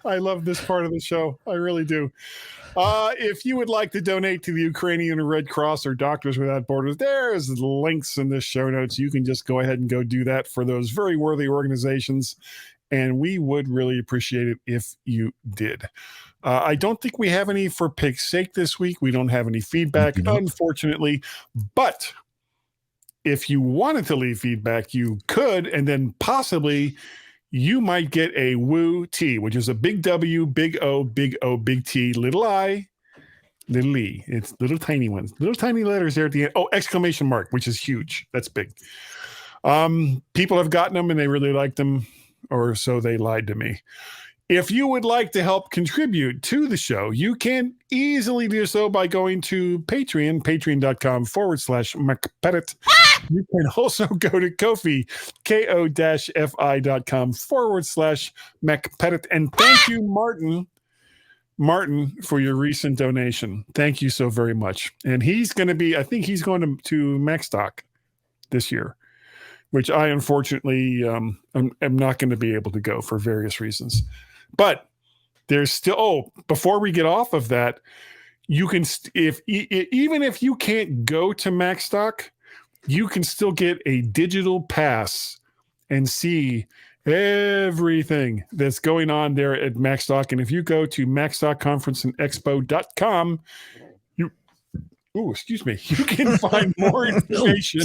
I love this part of the show. I really do. If you would like to donate to the Ukrainian Red Cross or Doctors Without Borders, there's links in the show notes. You can just go ahead and go do that for those very worthy organizations. And we would really appreciate it if you did. I don't think we have any for pig's sake this week. We don't have any feedback, unfortunately. But if you wanted to leave feedback, you could, and then possibly you might get a woo T, which is a big W, big O, big T, little I, little E. It's little tiny ones, little tiny letters there at the end. Oh, exclamation mark, which is huge. That's big. People have gotten them and they really like them, or so they lied to me. If you would like to help contribute to the show, you can easily do so by going to Patreon, patreon.com/Macparrot. You can also go to Ko-fi, ko-fi.com/Macparrot. And thank you, Martin, for your recent donation. Thank you so very much. And he's going to be, I think he's going to MacStock this year, which I unfortunately am not going to be able to go for various reasons. But there's still, before we get off of that, you can, even if you can't go to MacStock, you can still get a digital pass and see everything that's going on there at MacStock. And if you go to MacStockConferenceandExpo.com, you can find more information.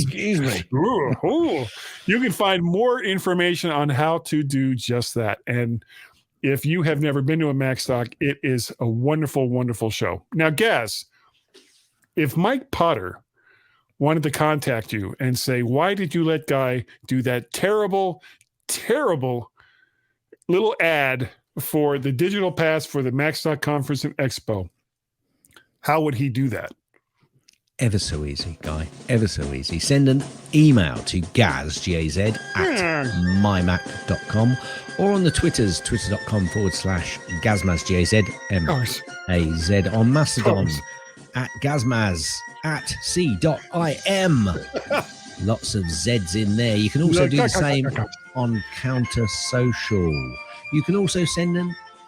You can find more information on how to do just that. And if you have never been to a MacStock, it is a wonderful, wonderful show. Now, Gaz, if Mike Potter wanted to contact you and say, why did you let Guy do that terrible, terrible little ad for the digital pass for the MacStock Conference and Expo, how would he do that? Ever so easy, Guy. Ever so easy. Send an email to Gaz, G-A-Z, at mymac.com, or on the Twitters, twitter.com/Gazmaz, G-A-Z, M-A-Z, on Mastodon, at Gazmaz, at C.im. Lots of Zs in there. You can also do the same on Counter Social. You can also send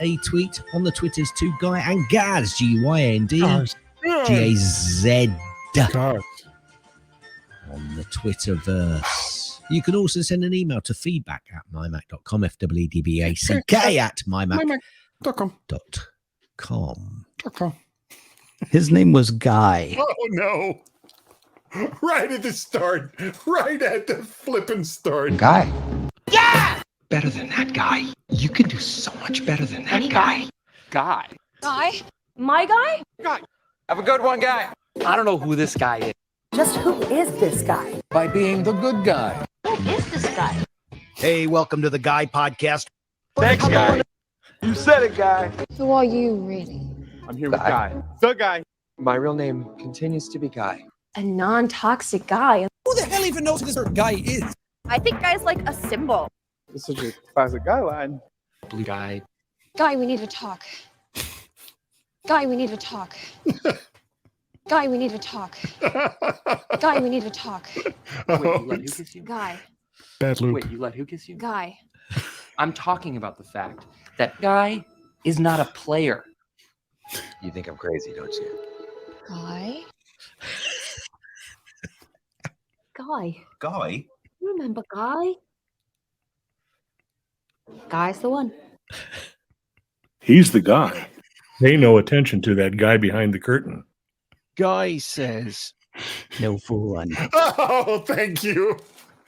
a tweet on the Twitters to Guy and Gaz, G-Y-N-D, G-A-Z. On the Twitterverse. You can also send an email to feedback at mymac.com, FWEDBACK at mymac.com. His name was Guy. Oh, no. Right at the start. Right at the flippin' start. Guy. Yeah! Better than that guy. You can do so much better than that guy. Guy. Guy? My guy? Guy. Have a good one, Guy. I don't know who this guy is. Just who is this guy? By being the good guy. Who is this guy? Hey, welcome to the Guy Podcast. Thanks, Guy. You said it, Guy. Who are you, really? I'm here with Guy. The Guy. My real name continues to be Guy. A non-toxic guy. Who the hell even knows who this guy is? I think Guy's like a symbol. This is a classic Guy line. Blue Guy. Guy, we need to talk. Guy, we need to talk. Guy, we need to talk. Guy, we need to talk. Wait, you let who kiss you? Guy. Bad loop. Wait, you let who kiss you? Guy. I'm talking about the fact that Guy is not a player. You think I'm crazy, don't you? Guy. Guy. Guy? You remember Guy? Guy's the one. He's the guy. Pay no attention to that guy behind the curtain. Guy says, no fooling. Oh, thank you.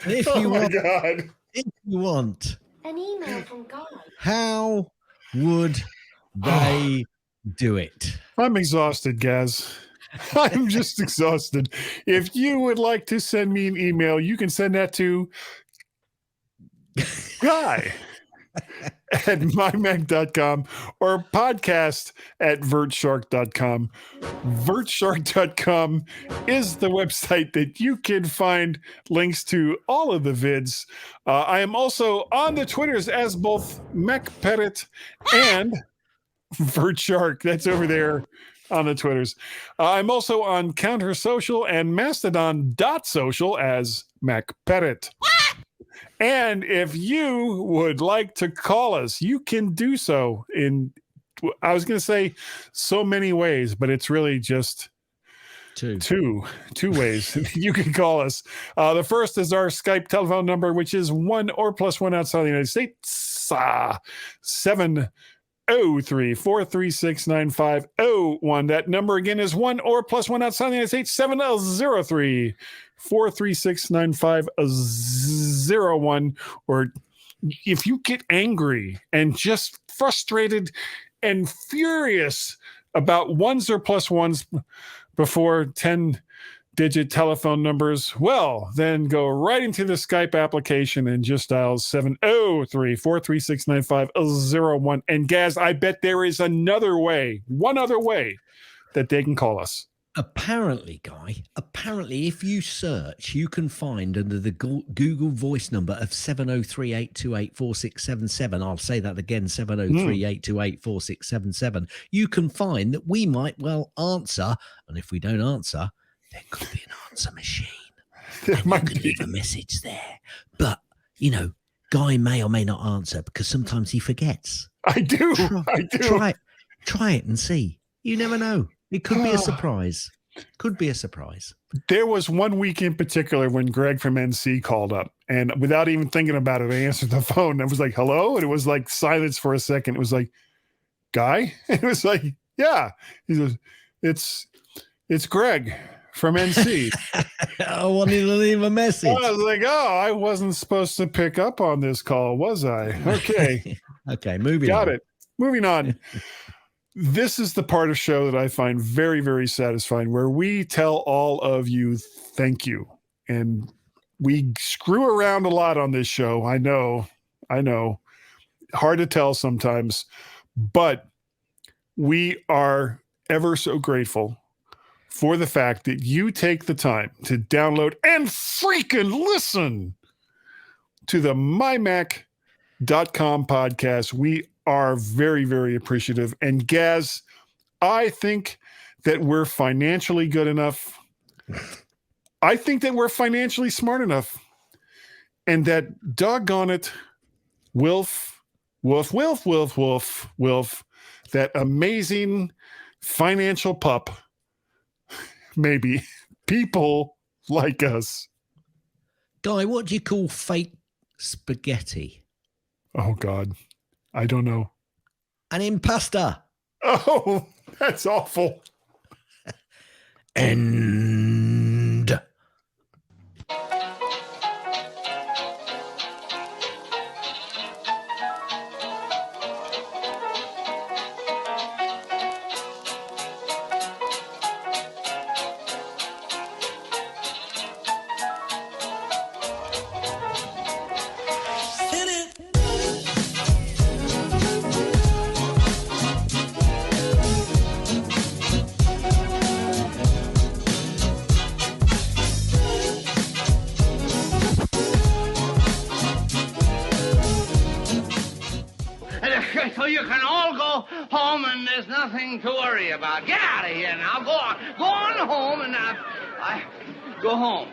If Oh, you my want, God. if you want, An email from Guy. how would they do it? I'm exhausted, Gaz. I'm just exhausted. If you would like to send me an email, you can send that to Guy at mymac.com or podcast at vertshark.com. Vertshark.com is the website that you can find links to all of the vids. I am also on the Twitters as both Macparrot and Vertshark. That's over there on the Twitters. I'm also on Counter Social and Mastodon.social as Macparrot. And if you would like to call us, you can do so in, I was going to say so many ways, but it's really just two ways you can call us. The first is our Skype telephone number, which is 1 or +1 outside the United States, 703-436-9501. That number again is 1 or +1 outside the United States, 703-436-9501. Or if you get angry and just frustrated and furious about ones or +1s before 10-digit telephone numbers, well, then go right into the Skype application and just dial 703-436-9501. And Gaz, I bet there is one other way that they can call us. Apparently, if you search, you can find under the Google voice number of 703-828-4677. I'll say that again, 703-828-4677. You can find that we might well answer. And if we don't answer, there could be an answer machine. There might be. Leave a message there. But, Guy may or may not answer because sometimes he forgets. I do. Try it and see. You never know. It could be a surprise. There was one week in particular when Greg from NC called up, and without even thinking about it, I answered the phone. I was like, hello? And it was like silence for a second. It was like, Guy? And it was like, yeah. He says, it's Greg from NC. I wanted to leave a message. I was like, I wasn't supposed to pick up on this call, was I? Okay. Okay, moving Got on. it. Moving on. This is the part of show that I find very, very satisfying, where we tell all of you thank you. And we screw around a lot on this show. I know. Hard to tell sometimes, but we are ever so grateful for the fact that you take the time to download and freaking listen to the MyMac.com podcast. We are very, very appreciative. And Gaz, I think that we're financially good enough. I think that we're financially smart enough. And that, doggone it, Wilf, that amazing financial pup, maybe people like us. Guy, what do you call fake spaghetti? Oh, God. I don't know. An impasta. Oh, that's awful. And So you can all go home and there's nothing to worry about. Get out of here now. Go on home and go home.